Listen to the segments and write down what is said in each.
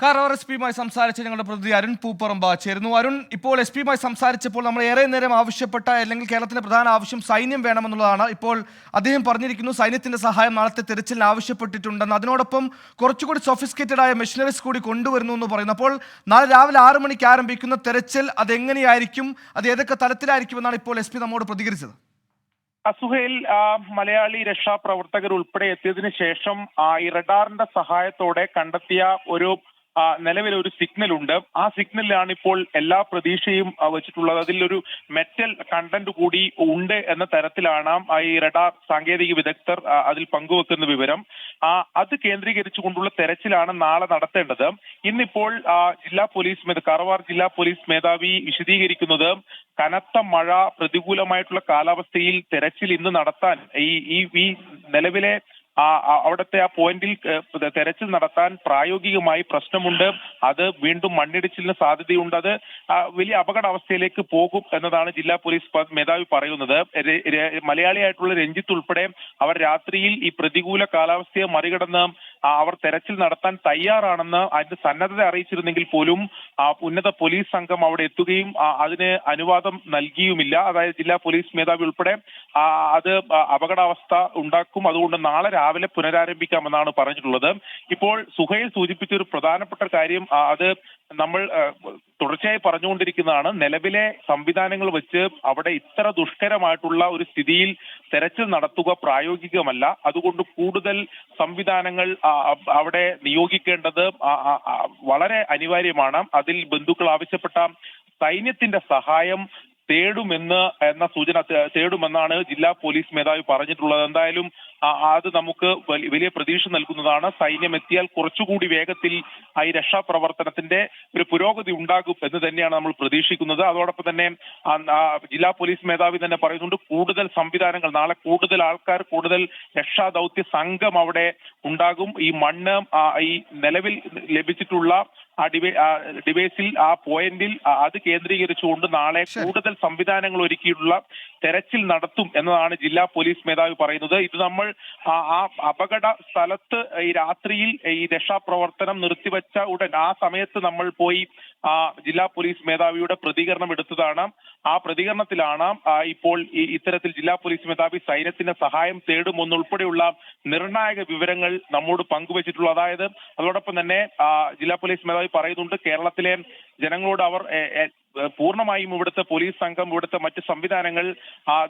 കാരവാർ S പിയുമായി സംസാരിച്ച ഞങ്ങളുടെ പ്രതിനിധി അരുൺ പൂപ്പറമ്പ ചേരുന്നു. അരുൺ, ഇപ്പോൾ എസ് പിയുമായി സംസാരിച്ചപ്പോൾ നമ്മൾ ഏറെ നേരം ആവശ്യപ്പെട്ട അല്ലെങ്കിൽ കേരളത്തിന്റെ പ്രധാന ആവശ്യം സൈന്യം വേണമെന്നുള്ളതാണ്. ഇപ്പോൾ അദ്ദേഹം പറഞ്ഞിരിക്കുന്നു സൈന്യത്തിന്റെ സഹായം നാളത്തെ തെരച്ചിലിന് ആവശ്യപ്പെട്ടിട്ടുണ്ടെന്ന്. അതിനോടൊപ്പം കുറച്ചുകൂടി സൊഫിസ്റ്റിക്കേറ്റഡ് ആയ മെഷീനറീസ് കൂടി കൊണ്ടുവരുന്നു എന്ന് പറയുന്നു. അപ്പോൾ നാളെ രാവിലെ 6 മണിക്ക് ആരംഭിക്കുന്ന തെരച്ചിൽ അതെങ്ങനെയായിരിക്കും, അത് ഏതൊക്കെ തലത്തിലായിരിക്കും എന്നാണ് ഇപ്പോൾ എസ് പി നമ്മോട് പ്രതികരിച്ചത്. സുഹൈൽ, മലയാളി രക്ഷാപ്രവർത്തകർ ഉൾപ്പെടെ എത്തിയതിനു ശേഷം ഈ റഡാറിന്റെ സഹായത്തോടെ കണ്ടെത്തിയ ഒരു നിലവിൽ ഒരു സിഗ്നൽ ഉണ്ട്. ആ സിഗ്നലിലാണ് ഇപ്പോൾ എല്ലാ പ്രതീക്ഷയും വെച്ചിട്ടുള്ളത്. അതിലൊരു മെറ്റൽ കണ്ടന്റ് കൂടി ഉണ്ട് എന്ന തരത്തിലാണ് ഈ റഡാർ സാങ്കേതിക വിദഗ്ധർ അതിൽ പങ്കുവെക്കുന്ന വിവരം. അത് കേന്ദ്രീകരിച്ചുകൊണ്ടുള്ള തെരച്ചിലാണ് നാളെ നടത്തേണ്ടത്. ഇന്നിപ്പോൾ കാരവാർ ജില്ലാ പോലീസ് മേധാവി വിശദീകരിക്കുന്നത് കനത്ത മഴ, പ്രതികൂലമായിട്ടുള്ള കാലാവസ്ഥയിൽ തെരച്ചിൽ ഇന്ന് നടത്താൻ ഈ നിലവിലെ അവിടുത്തെ ആ പോയിന്റിൽ തെരച്ചിൽ നടത്താൻ പ്രായോഗികമായി പ്രശ്നമുണ്ട്. അത് വീണ്ടും മണ്ണിടിച്ചിലിന് സാധ്യതയുണ്ട്. അത് വലിയ അപകടാവസ്ഥയിലേക്ക് പോകും എന്നതാണ് ജില്ലാ പോലീസ് മേധാവി പറയുന്നത്. മലയാളിയായിട്ടുള്ള രഞ്ജിത്ത് ഉൾപ്പെടെ അവർ രാത്രിയിൽ ഈ പ്രതികൂല കാലാവസ്ഥയെ മറികടന്ന് അവർ തെരച്ചിൽ നടത്താൻ തയ്യാറാണെന്ന് അതിന്റെ സന്നദ്ധത അറിയിച്ചിരുന്നെങ്കിൽ പോലും ഉന്നത പോലീസ് സംഘം അവിടെ എത്തുകയും അതിന് അനുവാദം നൽകിയുമില്ല. അതായത് ജില്ലാ പോലീസ് മേധാവി ഉൾപ്പെടെ അത് അപകടാവസ്ഥ ഉണ്ടാക്കും, അതുകൊണ്ട് നാളെ രാവിലെ പുനരാരംഭിക്കാമെന്നാണ് പറഞ്ഞിട്ടുള്ളത്. ഇപ്പോൾ സുഹൈൽ സൂചിപ്പിച്ച ഒരു പ്രധാനപ്പെട്ട കാര്യം, അത് നമ്മൾ തുടർച്ചയായി പറഞ്ഞുകൊണ്ടിരിക്കുന്നതാണ്. നിലവിലെ സംവിധാനങ്ങൾ വെച്ച് അവിടെ ഇത്ര ദുഷ്കരമായിട്ടുള്ള ഒരു സ്ഥിതിയിൽ തെരച്ചിൽ നടത്തുക പ്രായോഗികമല്ല. അതുകൊണ്ട് കൂടുതൽ സംവിധാനങ്ങൾ അവിടെ നിയോഗിക്കേണ്ടത് വളരെ അനിവാര്യമാണ്. അതിൽ ബന്ധുക്കൾ ആവശ്യപ്പെട്ട സൈന്യത്തിന്റെ സഹായം തേടുമെന്നാണ് ജില്ലാ പോലീസ് മേധാവി പറഞ്ഞിട്ടുള്ളത്. എന്തായാലും അത് നമുക്ക് വലിയ പ്രതീക്ഷ നൽകുന്നതാണ്. സൈന്യം എത്തിയാൽ കുറച്ചുകൂടി വേഗത്തിൽ ഈ രക്ഷാപ്രവർത്തനത്തിന്റെ ഒരു പുരോഗതി ഉണ്ടാകും എന്ന് തന്നെയാണ് നമ്മൾ പ്രതീക്ഷിക്കുന്നത്. അതോടൊപ്പം തന്നെ ജില്ലാ പോലീസ് മേധാവി തന്നെ പറയുന്നുണ്ട് കൂടുതൽ സംവിധാനങ്ങൾ, നാളെ കൂടുതൽ ആൾക്കാർ, കൂടുതൽ രക്ഷാദൗത്യ സംഘം അവിടെ ഉണ്ടാകും. ഈ മണ്ണ് ഈ നിലവിൽ ലഭിച്ചിട്ടുള്ള ഡിവൈസിൽ ആ പോയിന്റിൽ അത് കേന്ദ്രീകരിച്ചുകൊണ്ട് നാളെ കൂടുതൽ സംവിധാനങ്ങൾ ഒരുക്കിയിട്ടുള്ള തെരച്ചിൽ നടത്തും എന്നതാണ് ജില്ലാ പോലീസ് മേധാവി പറയുന്നത്. ഇത് നമ്മൾ ആ അപകട സ്ഥലത്ത് ഈ രാത്രിയിൽ ഈ രക്ഷാപ്രവർത്തനം നിർത്തിവെച്ച ഉടൻ ആ സമയത്ത് നമ്മൾ പോയി ജില്ലാ പോലീസ് മേധാവിയുടെ പ്രതികരണം എടുത്തതാണ്. ആ പ്രതികരണത്തിലാണ് ഇപ്പോൾ ഇത്തരത്തിൽ ജില്ലാ പോലീസ് മേധാവി സൈന്യത്തിന്റെ സഹായം തേടുമെന്നുൾപ്പെടെയുള്ള നിർണായക വിവരങ്ങൾ നമ്മോട് പങ്കുവച്ചിട്ടുള്ളത്. അതായത് അതോടൊപ്പം തന്നെ ജില്ലാ പോലീസ് മേധാവി പറയുന്നുണ്ട് കേരളത്തിലെ ജനങ്ങളോട് അവർ പൂർണ്ണമായും ഇവിടുത്തെ പോലീസ് സംഘം, ഇവിടുത്തെ മറ്റ് സംവിധാനങ്ങൾ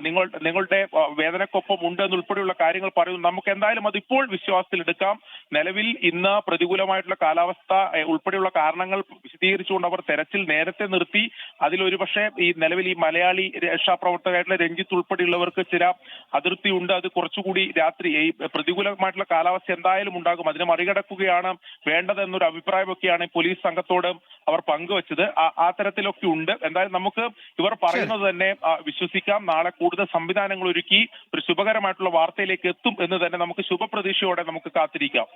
നിങ്ങളുടെ വേദനക്കൊപ്പം ഉണ്ട് എന്നുൾപ്പെടെയുള്ള കാര്യങ്ങൾ പറയുന്നു. നമുക്ക് എന്തായാലും അതിപ്പോൾ വിശ്വാസത്തിൽ എടുക്കാം. നിലവിൽ ഇന്ന് പ്രതികൂലമായിട്ടുള്ള കാലാവസ്ഥ ഉൾപ്പെടെയുള്ള കാരണങ്ങൾ വിശദീകരിച്ചുകൊണ്ട് അവർ തെരച്ചിൽ നേരത്തെ നിർത്തി. അതിലൊരു പക്ഷേ ഈ നിലവിൽ ഈ മലയാളി രക്ഷാപ്രവർത്തകരായിട്ടുള്ള രഞ്ജിത്ത് ഉൾപ്പെടെയുള്ളവർക്ക് ചില അതിർത്തിയുണ്ട്. അത് കുറച്ചുകൂടി രാത്രി ഈ പ്രതികൂലമായിട്ടുള്ള കാലാവസ്ഥ എന്തായാലും ഉണ്ടാകും, അതിനെ മറികടക്കുകയാണ് വേണ്ടതെന്നൊരു അഭിപ്രായമൊക്കെയാണ് പോലീസ് സംഘത്തോട് അവർ പങ്കുവച്ചത്. ആ തരത്തിലൊക്കെ ഉണ്ട്. എന്തായാലും നമുക്ക് ഇവർ പറയുന്നത് തന്നെ വിശ്വസിക്കാം. നാളെ കൂടുതൽ സംവിധാനങ്ങൾ ഒരുക്കി ഒരു ശുഭകരമായിട്ടുള്ള വാർത്തയിലേക്ക് എത്തും എന്ന് തന്നെ നമുക്ക് ശുഭപ്രതീക്ഷയോടെ നമുക്ക് കാത്തിരിക്കാം.